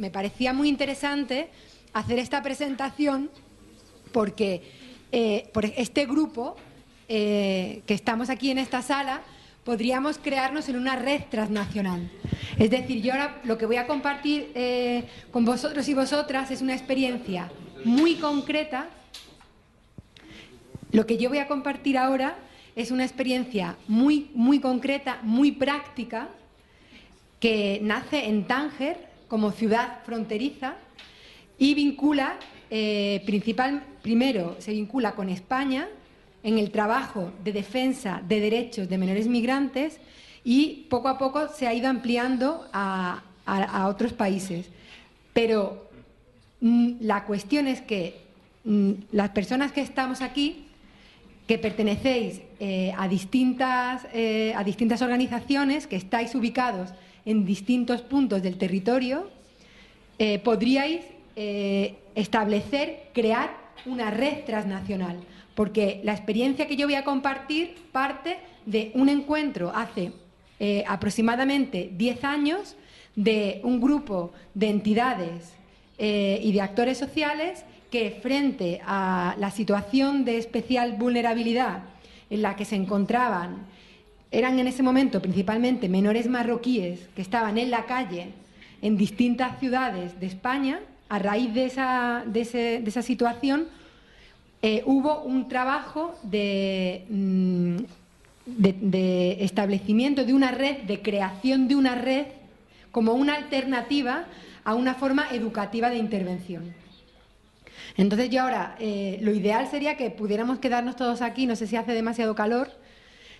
me parecía muy interesante hacer esta presentación porque por este grupo que estamos aquí en esta sala podríamos crearnos en una red transnacional. Es decir, yo ahora lo que voy a compartir con vosotros y vosotras es una experiencia muy concreta. Lo que yo voy a compartir ahora es una experiencia muy concreta, muy práctica, que nace en Tánger como ciudad fronteriza y vincula, primero se vincula con España en el trabajo de defensa de derechos de menores migrantes y poco a poco se ha ido ampliando a otros países. Pero la cuestión es que las personas que estamos aquí, que pertenecéis a distintas organizaciones, que estáis ubicados en distintos puntos del territorio, podríais crear una red transnacional, porque la experiencia que yo voy a compartir parte de un encuentro hace aproximadamente 10 años de un grupo de entidades y de actores sociales que, frente a la situación de especial vulnerabilidad en la que se encontraban, eran en ese momento principalmente menores marroquíes que estaban en la calle en distintas ciudades de España. A raíz de esa situación hubo un trabajo de establecimiento de una red, de creación de una red como una alternativa a una forma educativa de intervención. Entonces yo ahora, lo ideal sería que pudiéramos quedarnos todos aquí, no sé si hace demasiado calor,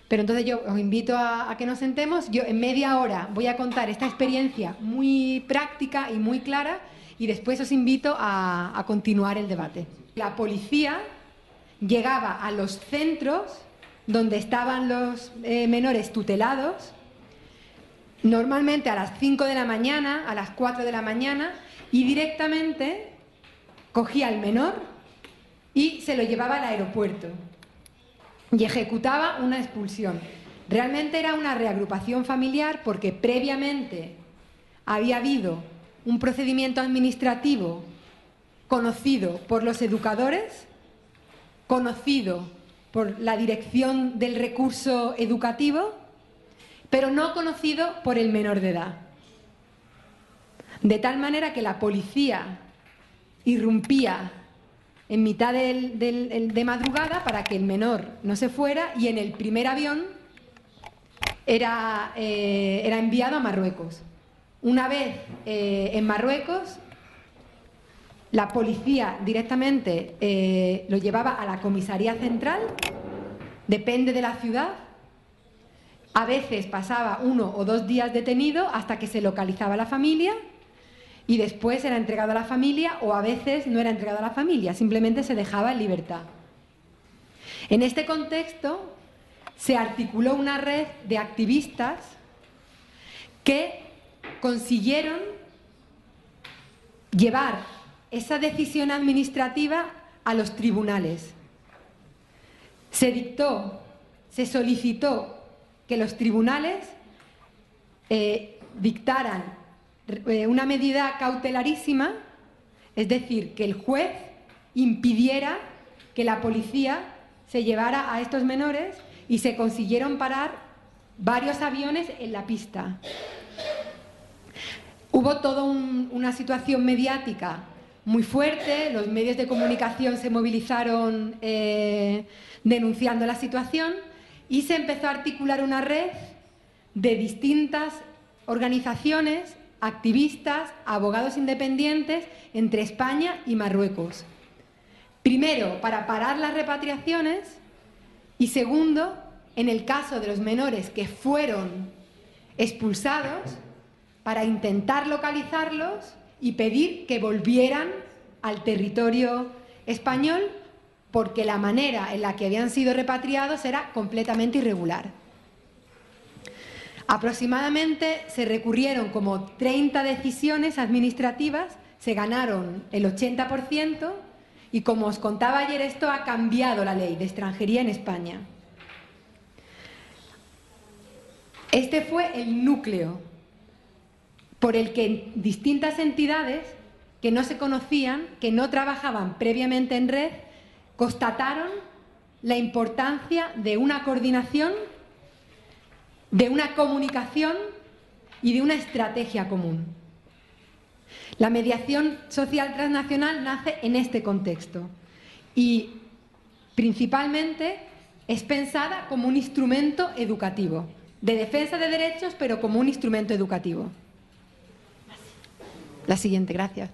pero entonces yo os invito a que nos sentemos. Yo en media hora voy a contar esta experiencia muy práctica y muy clara y después os invito a continuar el debate. La policía llegaba a los centros donde estaban los menores tutelados, normalmente a las 5 de la mañana, a las 4 de la mañana, y directamente cogía al menor y se lo llevaba al aeropuerto y ejecutaba una expulsión. Realmente era una reagrupación familiar porque previamente había habido un procedimiento administrativo conocido por los educadores, conocido por la dirección del recurso educativo, pero no conocido por el menor de edad. De tal manera que la policía irrumpía en mitad de madrugada para que el menor no se fuera, y en el primer avión era enviado a Marruecos. Una vez en Marruecos, la policía directamente lo llevaba a la comisaría central, depende de la ciudad. A veces pasaba 1 o 2 días detenido hasta que se localizaba la familia y después era entregado a la familia, o a veces no era entregado a la familia, simplemente se dejaba en libertad. En este contexto se articuló una red de activistas que consiguieron llevar esa decisión administrativa a los tribunales. Se solicitó que los tribunales dictaran una medida cautelarísima, es decir, que el juez impidiera que la policía se llevara a estos menores, y se consiguieron parar varios aviones en la pista. Hubo toda una situación mediática muy fuerte, los medios de comunicación se movilizaron denunciando la situación y se empezó a articular una red de distintas organizaciones, activistas, abogados independientes entre España y Marruecos. Primero, para parar las repatriaciones, y segundo, en el caso de los menores que fueron expulsados, para intentar localizarlos y pedir que volvieran al territorio español, porque la manera en la que habían sido repatriados era completamente irregular. Aproximadamente se recurrieron como 30 decisiones administrativas, se ganaron el 80%, y como os contaba ayer, esto ha cambiado la ley de extranjería en España. Este fue el núcleo. por el que distintas entidades que no se conocían, que no trabajaban previamente en red, constataron la importancia de una coordinación, de una comunicación y de una estrategia común. La mediación social transnacional nace en este contexto y principalmente es pensada como un instrumento educativo, de defensa de derechos, pero como un instrumento educativo. La siguiente, gracias.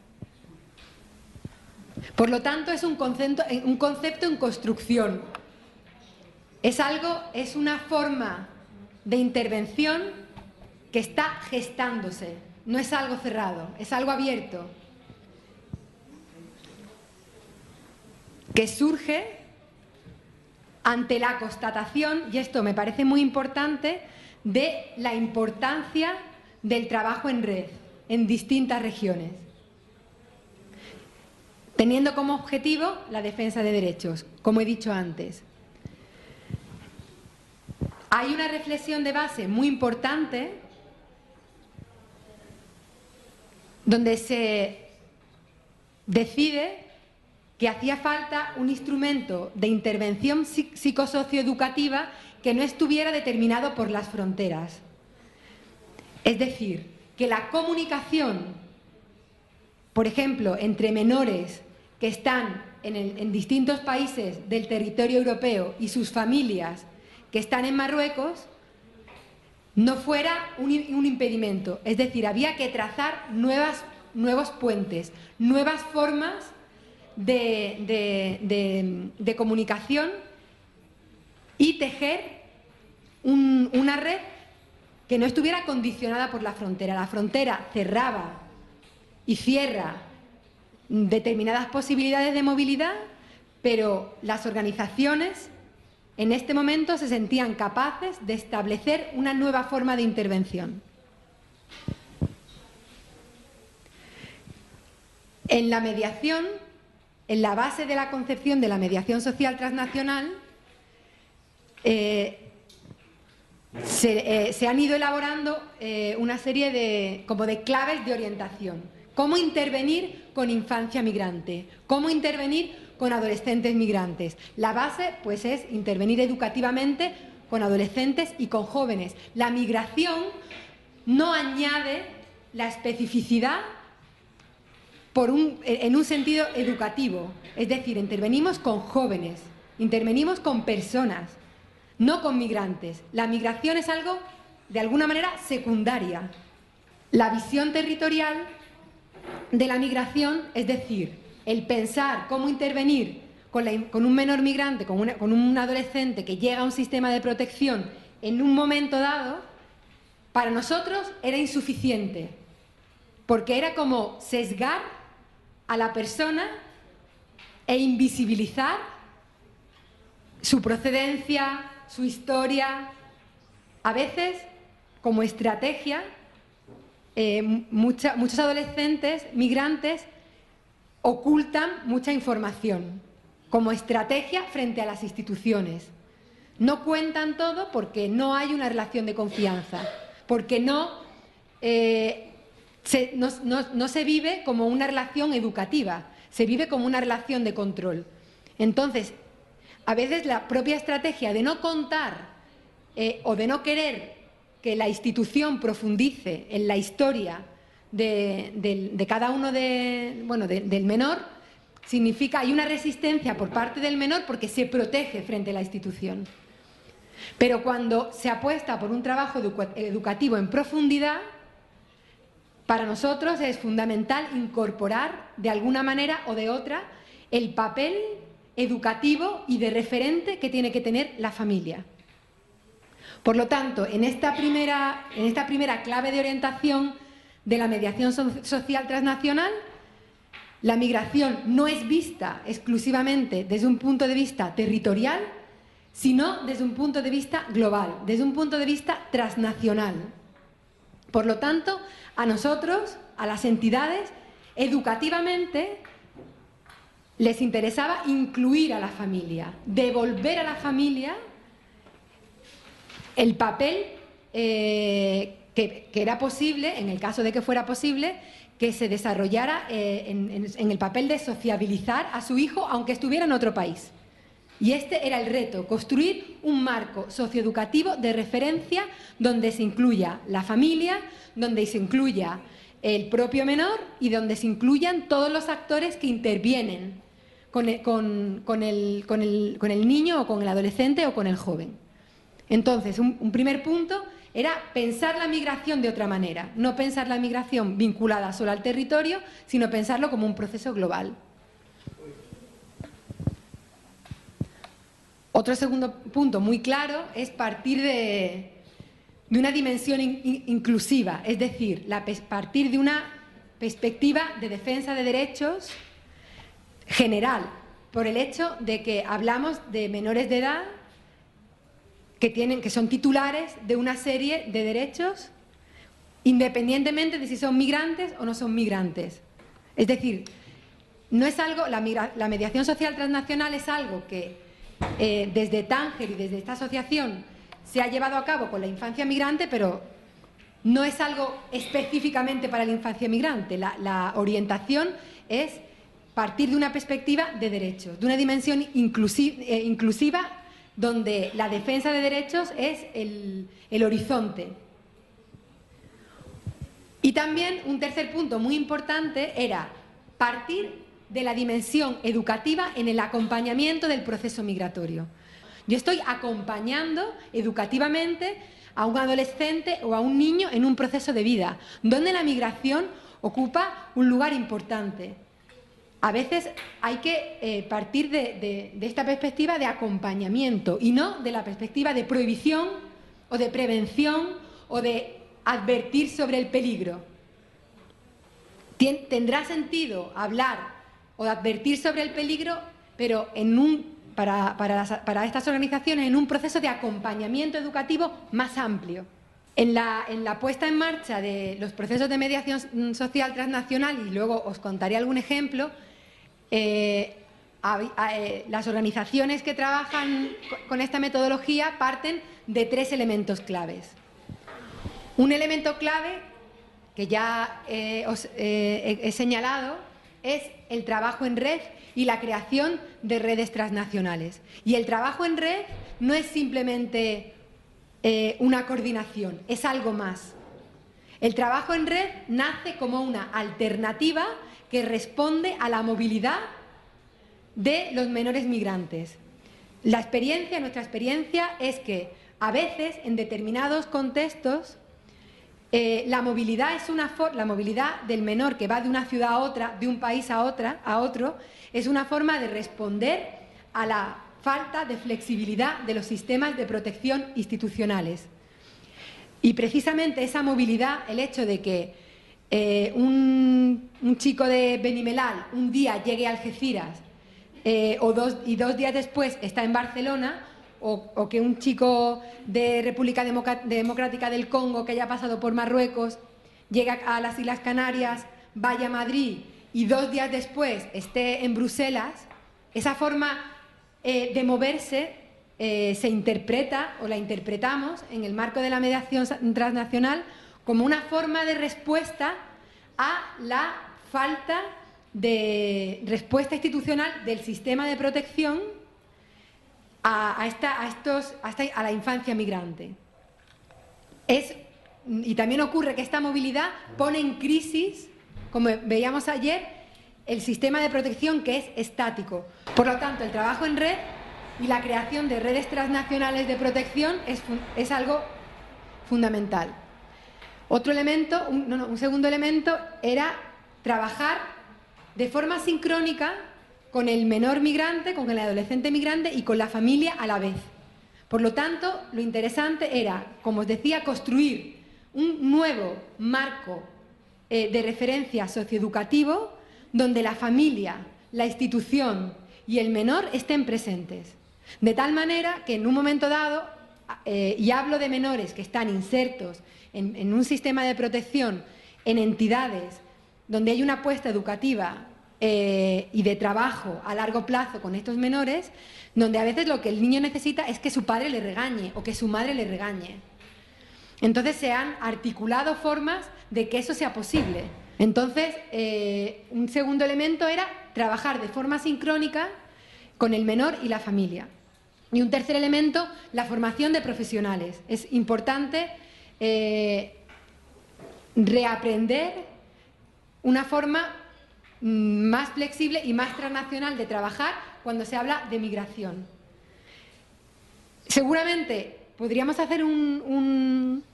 Por lo tanto, es un concepto en construcción. Es una forma de intervención que está gestándose. No es algo cerrado, es algo abierto. Que surge ante la constatación, y esto me parece muy importante, de la importancia del trabajo en red en distintas regiones, teniendo como objetivo la defensa de derechos, como he dicho antes. Hay una reflexión de base muy importante donde se decide que hacía falta un instrumento de intervención psicosocioeducativa que no estuviera determinado por las fronteras. Es decir, que la comunicación, por ejemplo, entre menores que están en distintos países del territorio europeo y sus familias que están en Marruecos, no fuera un impedimento. Es decir, había que trazar nuevos puentes, nuevas formas de comunicación y tejer una red que no estuviera condicionada por la frontera. La frontera cerraba y cierra determinadas posibilidades de movilidad, pero las organizaciones en este momento se sentían capaces de establecer una nueva forma de intervención. En la mediación, en la base de la concepción de la mediación social transnacional, se han ido elaborando una serie de claves de orientación. Cómo intervenir con infancia migrante, cómo intervenir con adolescentes migrantes. La base, pues, es intervenir educativamente con adolescentes y con jóvenes. La migración no añade la especificidad en un sentido educativo. Es decir, intervenimos con jóvenes, intervenimos con personas, no con migrantes. La migración es algo, de alguna manera, secundaria. La visión territorial de la migración, es decir, el pensar cómo intervenir con un menor migrante, con un adolescente que llega a un sistema de protección en un momento dado, para nosotros era insuficiente, porque era como sesgar a la persona e invisibilizar su procedencia, su historia. A veces, como estrategia, muchos adolescentes migrantes ocultan mucha información como estrategia frente a las instituciones. No cuentan todo porque no hay una relación de confianza, porque no se vive como una relación educativa, se vive como una relación de control. Entonces, a veces la propia estrategia de no contar o de no querer que la institución profundice en la historia de cada uno del menor, significa hay una resistencia por parte del menor porque se protege frente a la institución. Pero cuando se apuesta por un trabajo educativo en profundidad, para nosotros es fundamental incorporar de alguna manera o de otra el papel educativo y de referente que tiene que tener la familia. Por lo tanto, en esta primera clave de orientación de la mediación social transnacional, la migración no es vista exclusivamente desde un punto de vista territorial, sino desde un punto de vista global, desde un punto de vista transnacional. Por lo tanto, a nosotros, a las entidades, educativamente les interesaba incluir a la familia, devolver a la familia el papel que que era posible, en el caso de que fuera posible, que se desarrollara en el papel de sociabilizar a su hijo aunque estuviera en otro país. Y este era el reto, construir un marco socioeducativo de referencia donde se incluya la familia, donde se incluya el propio menor y donde se incluyan todos los actores que intervienen con el niño o con el adolescente o con el joven. Entonces, un primer punto era pensar la migración de otra manera, no pensar la migración vinculada solo al territorio, sino pensarlo como un proceso global. Otro segundo punto muy claro es partir de una dimensión inclusiva, es decir, partir de una perspectiva de defensa de derechos general, por el hecho de que hablamos de menores de edad que son titulares de una serie de derechos independientemente de si son migrantes o no son migrantes. Es decir, no es algo, la mediación social transnacional es algo que desde Tánger y desde esta asociación se ha llevado a cabo con la infancia migrante, pero no es algo específicamente para la infancia migrante. La orientación es partir de una perspectiva de derechos, de una dimensión inclusiva donde la defensa de derechos es el horizonte. Y también un tercer punto muy importante era partir de la dimensión educativa en el acompañamiento del proceso migratorio. Yo estoy acompañando educativamente a un adolescente o a un niño en un proceso de vida, donde la migración ocupa un lugar importante. A veces hay que partir de esta perspectiva de acompañamiento y no de la perspectiva de prohibición o de prevención o de advertir sobre el peligro. Tendrá sentido hablar o advertir sobre el peligro, pero para estas organizaciones en un proceso de acompañamiento educativo más amplio. En la puesta en marcha de los procesos de mediación social transnacional, y luego os contaré algún ejemplo, las organizaciones que trabajan con esta metodología parten de 3 elementos claves. Un elemento clave que ya os he señalado es el trabajo en red y la creación de redes transnacionales. Y el trabajo en red no es simplemente una coordinación, es algo más. El trabajo en red nace como una alternativa que responde a la movilidad de los menores migrantes. Nuestra experiencia es que a veces, en determinados contextos, la movilidad del menor que va de una ciudad a otra, de un país a otro, es una forma de responder a la falta de flexibilidad de los sistemas de protección institucionales. Y precisamente esa movilidad, el hecho de que un chico de Benimelal un día llegue a Algeciras y 2 días después está en Barcelona, o que un chico de República Democrática del Congo que haya pasado por Marruecos llegue a las Islas Canarias, vaya a Madrid y 2 días después esté en Bruselas, esa forma de moverse se interpreta o la interpretamos en el marco de la mediación transnacional como una forma de respuesta a la falta de respuesta institucional del sistema de protección a la infancia migrante. Y también ocurre que esta movilidad pone en crisis, como veíamos ayer, el sistema de protección que es estático. Por lo tanto, el trabajo en red y la creación de redes transnacionales de protección es algo fundamental. Otro elemento, un segundo elemento, era trabajar de forma sincrónica con el menor migrante, con el adolescente migrante y con la familia a la vez. Por lo tanto, lo interesante era, como os decía, construir un nuevo marco de referencia socioeducativo donde la familia, la institución y el menor estén presentes. De tal manera que en un momento dado, y hablo de menores que están insertos en un sistema de protección, en entidades donde hay una apuesta educativa y de trabajo a largo plazo con estos menores, donde a veces lo que el niño necesita es que su padre le regañe o que su madre le regañe. Entonces se han articulado formas de que eso sea posible. Entonces, un segundo elemento era trabajar de forma sincrónica con el menor y la familia. Y un tercer elemento, la formación de profesionales. Es importante reaprender una forma más flexible y más transnacional de trabajar cuando se habla de migración. Seguramente podríamos hacer un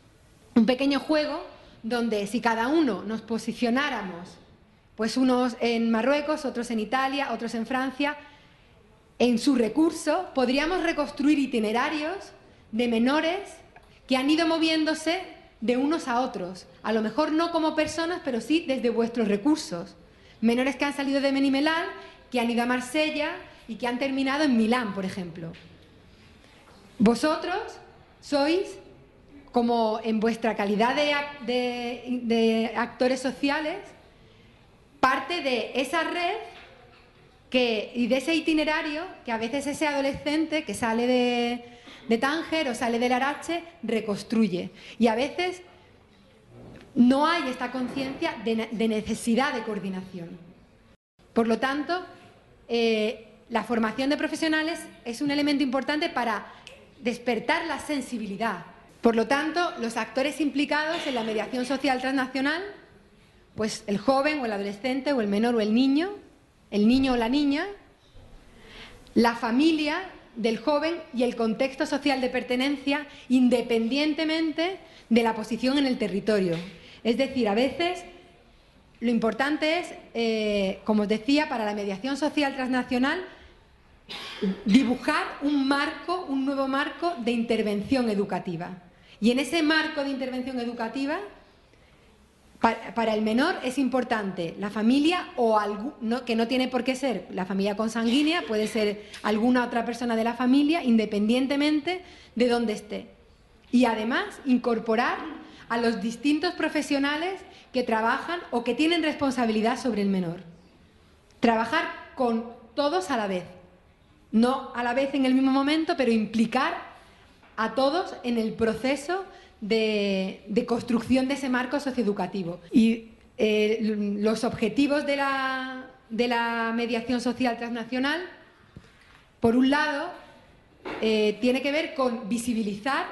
pequeño juego donde si cada uno nos posicionáramos, pues unos en Marruecos, otros en Italia, otros en Francia, en su recurso, podríamos reconstruir itinerarios de menores que han ido moviéndose de unos a otros. A lo mejor no como personas, pero sí desde vuestros recursos. Menores que han salido de Menimelal, que han ido a Marsella y que han terminado en Milán, por ejemplo. Vosotros sois, como en vuestra calidad de actores sociales, parte de esa red y de ese itinerario que a veces ese adolescente que sale de Tánger o sale del Larache reconstruye. Y a veces no hay esta conciencia de necesidad de coordinación. Por lo tanto, la formación de profesionales es un elemento importante para despertar la sensibilidad. Por lo tanto, los actores implicados en la mediación social transnacional, pues el joven o el adolescente o el menor o el niño o la niña, la familia del joven y el contexto social de pertenencia, independientemente de la posición en el territorio. Es decir, a veces lo importante es, como os decía, para la mediación social transnacional, dibujar un marco, un nuevo marco de intervención educativa. Y en ese marco de intervención educativa, para el menor es importante la familia que no tiene por qué ser la familia consanguínea, puede ser alguna otra persona de la familia, independientemente de dónde esté. Y además incorporar a los distintos profesionales que trabajan o que tienen responsabilidad sobre el menor. Trabajar con todos a la vez. No a la vez en el mismo momento, pero implicar a todos en el proceso de construcción de ese marco socioeducativo. Y los objetivos de la mediación social transnacional, por un lado, tiene que ver con visibilizar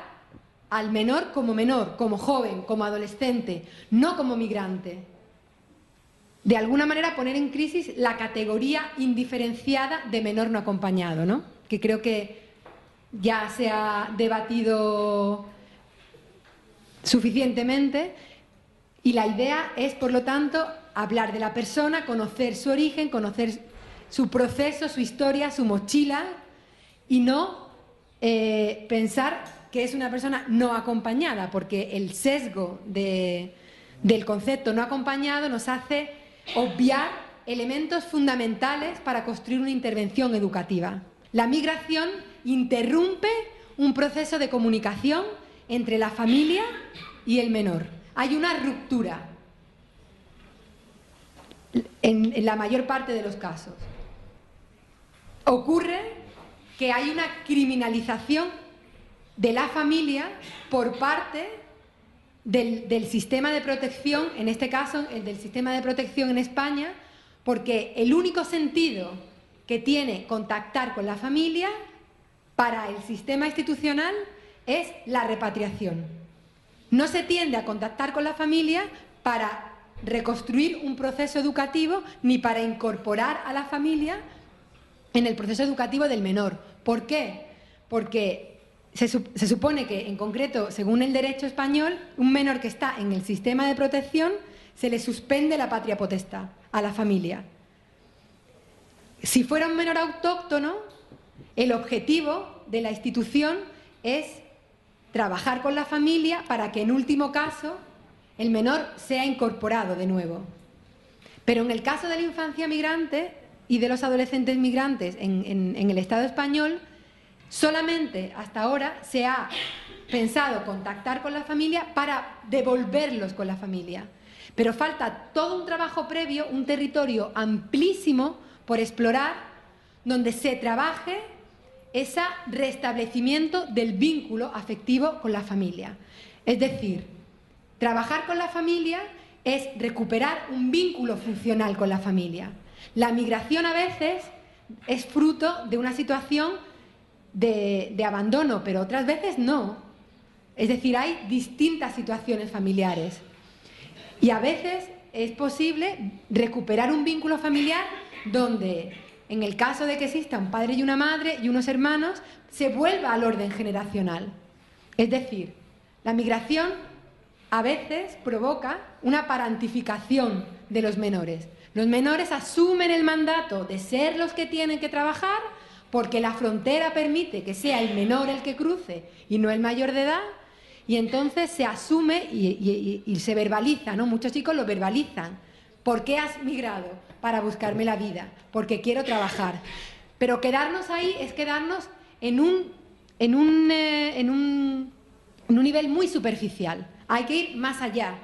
al menor, como joven, como adolescente, no como migrante. De alguna manera poner en crisis la categoría indiferenciada de menor no acompañado, ¿no? Que creo que ya se ha debatido suficientemente, y la idea es, por lo tanto, hablar de la persona, conocer su origen, conocer su proceso, su historia, su mochila, y no pensar que es una persona no acompañada, porque el sesgo del concepto no acompañado nos hace obviar elementos fundamentales para construir una intervención educativa. La migración interrumpe un proceso de comunicación entre la familia y el menor. Hay una ruptura en la mayor parte de los casos. Ocurre que hay una criminalización de la familia por parte del sistema de protección, en este caso el del sistema de protección en España, porque el único sentido que tiene contactar con la familia para el sistema institucional es la repatriación. No se tiende a contactar con la familia para reconstruir un proceso educativo ni para incorporar a la familia en el proceso educativo del menor. ¿Por qué? Porque se supone que, en concreto, según el derecho español, un menor que está en el sistema de protección se le suspende la patria potestad a la familia. Si fuera un menor autóctono, el objetivo de la institución es trabajar con la familia para que, en último caso, el menor sea incorporado de nuevo. Pero en el caso de la infancia migrante y de los adolescentes migrantes en el Estado español, solamente hasta ahora se ha pensado contactar con la familia para devolverlos con la familia. Pero falta todo un trabajo previo, un territorio amplísimo por explorar, donde se trabaje ese restablecimiento del vínculo afectivo con la familia. Es decir, trabajar con la familia es recuperar un vínculo funcional con la familia. La migración a veces es fruto de una situación de abandono, pero otras veces no. Es decir, hay distintas situaciones familiares. Y a veces es posible recuperar un vínculo familiar donde, en el caso de que exista un padre y una madre y unos hermanos, se vuelva al orden generacional. Es decir, la migración a veces provoca una parantificación de los menores. Los menores asumen el mandato de ser los que tienen que trabajar porque la frontera permite que sea el menor el que cruce y no el mayor de edad, y entonces se asume y se verbaliza, ¿no? Muchos chicos lo verbalizan. ¿Por qué has migrado? Para buscarme la vida, porque quiero trabajar. Pero quedarnos ahí es quedarnos en un nivel muy superficial. Hay que ir más allá.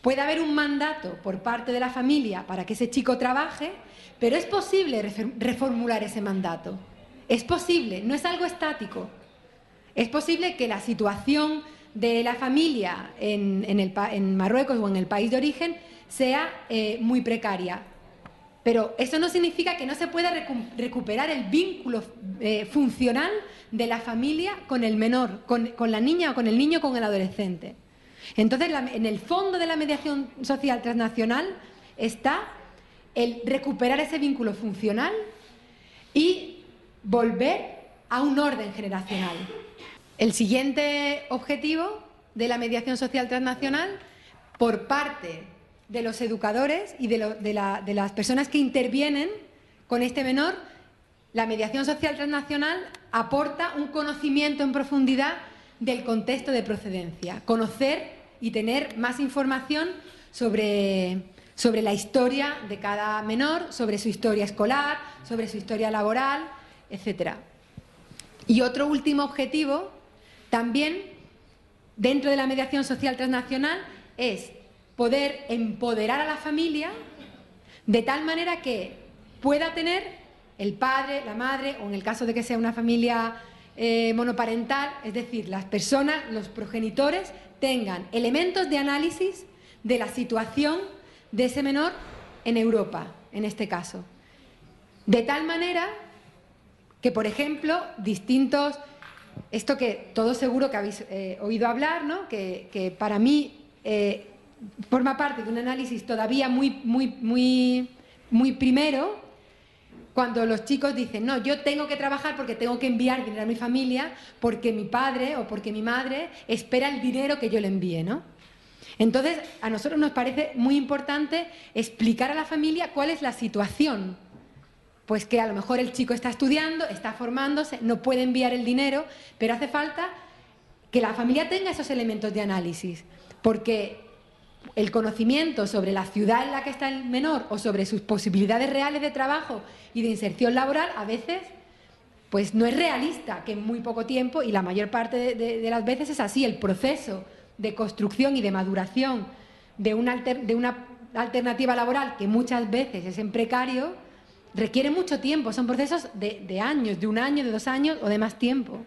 Puede haber un mandato por parte de la familia para que ese chico trabaje, pero es posible reformular ese mandato. Es posible, no es algo estático. Es posible que la situación de la familia en Marruecos o en el país de origen sea muy precaria. Pero eso no significa que no se pueda recuperar el vínculo funcional de la familia con el menor, con la niña o con el niño, con el adolescente. Entonces, en el fondo de la mediación social transnacional está el recuperar ese vínculo funcional y volver a un orden generacional. El siguiente objetivo de la mediación social transnacional, por parte de los educadores y de las personas que intervienen con este menor, la mediación social transnacional aporta un conocimiento en profundidad del contexto de procedencia, conocer y tener más información sobre la historia de cada menor, sobre su historia escolar, sobre su historia laboral, etc. Y otro último objetivo, también dentro de la mediación social transnacional, es poder empoderar a la familia de tal manera que pueda tener el padre, la madre, o en el caso de que sea una familia monoparental, es decir, las personas, los progenitores, tengan elementos de análisis de la situación de ese menor en Europa, en este caso. De tal manera que, por ejemplo, distintos... Esto que todos seguro que habéis oído hablar, ¿no? Que para mí forma parte de un análisis todavía muy primero, cuando los chicos dicen, no, yo tengo que trabajar porque tengo que enviar dinero a mi familia, porque mi padre o porque mi madre espera el dinero que yo le envíe, ¿no? Entonces, a nosotros nos parece muy importante explicar a la familia cuál es la situación. Pues que a lo mejor el chico está estudiando, está formándose, no puede enviar el dinero, pero hace falta que la familia tenga esos elementos de análisis, porque el conocimiento sobre la ciudad en la que está el menor o sobre sus posibilidades reales de trabajo y de inserción laboral a veces pues no es realista, que en muy poco tiempo, y la mayor parte de las veces es así, el proceso de construcción y de maduración de una alternativa laboral que muchas veces es en precario, requiere mucho tiempo, son procesos de años, de un año, de 2 años o de más tiempo.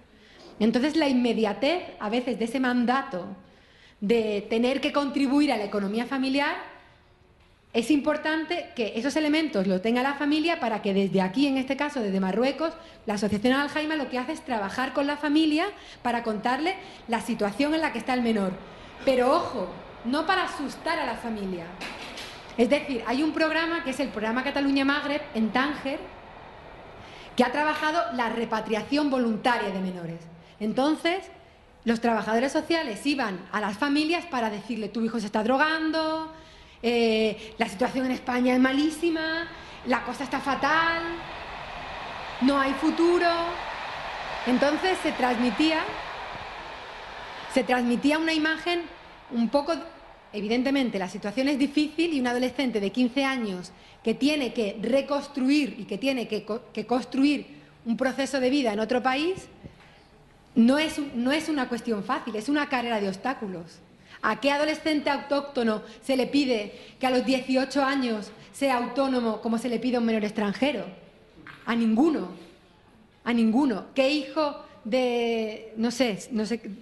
Entonces la inmediatez a veces de ese mandato de tener que contribuir a la economía familiar, es importante que esos elementos los tenga la familia para que desde aquí, en este caso desde Marruecos, la Asociación Al-Jaima lo que hace es trabajar con la familia para contarle la situación en la que está el menor. Pero ojo, no para asustar a la familia. Es decir, hay un programa que es el programa Cataluña Magreb en Tánger, que ha trabajado la repatriación voluntaria de menores. Entonces, los trabajadores sociales iban a las familias para decirle, tu hijo se está drogando, la situación en España es malísima, la cosa está fatal, no hay futuro. Entonces se transmitía una imagen un poco... Evidentemente, la situación es difícil y un adolescente de 15 años que tiene que reconstruir y que tiene que construir un proceso de vida en otro país, no es una cuestión fácil, es una carrera de obstáculos. ¿A qué adolescente autóctono se le pide que a los 18 años sea autónomo como se le pide a un menor extranjero? A ninguno. A ninguno. ¿Qué hijo no sé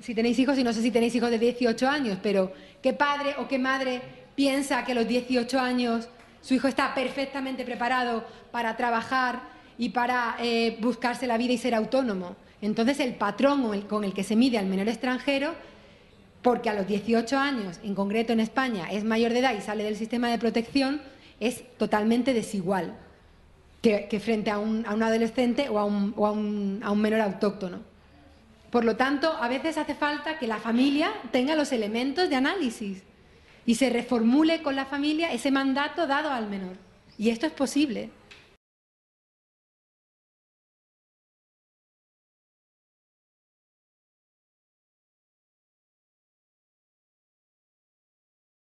si tenéis hijos y no sé si tenéis hijos de 18 años, pero ¿qué padre o qué madre piensa que a los 18 años su hijo está perfectamente preparado para trabajar y para buscarse la vida y ser autónomo? Entonces el patrón con el que se mide al menor extranjero, porque a los 18 años, en concreto en España, es mayor de edad y sale del sistema de protección, es totalmente desigual que frente a un adolescente o a un menor autóctono. Por lo tanto, a veces hace falta que la familia tenga los elementos de análisis y se reformule con la familia ese mandato dado al menor. Y esto es posible.